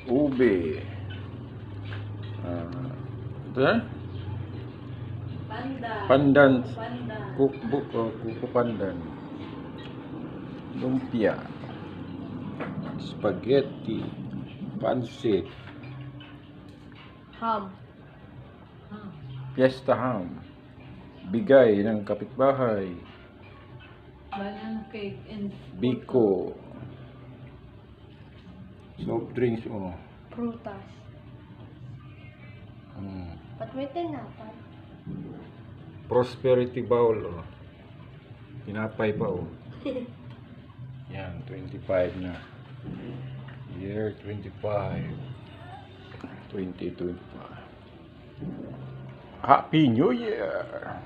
ube. Ito na? Pandan. Cookbook o kuko pandan. Lumpia. Spaghetti. Pansit. Ham. Fiesta ham. Bigay ng kapitbahay. Banana cake and Biko. Soft drinks o. prutas. Ba't may tinapay? Prosperity bowl o. Tinapay pa o. Yan, 25 na. Year 25. 2025. Happy New Year!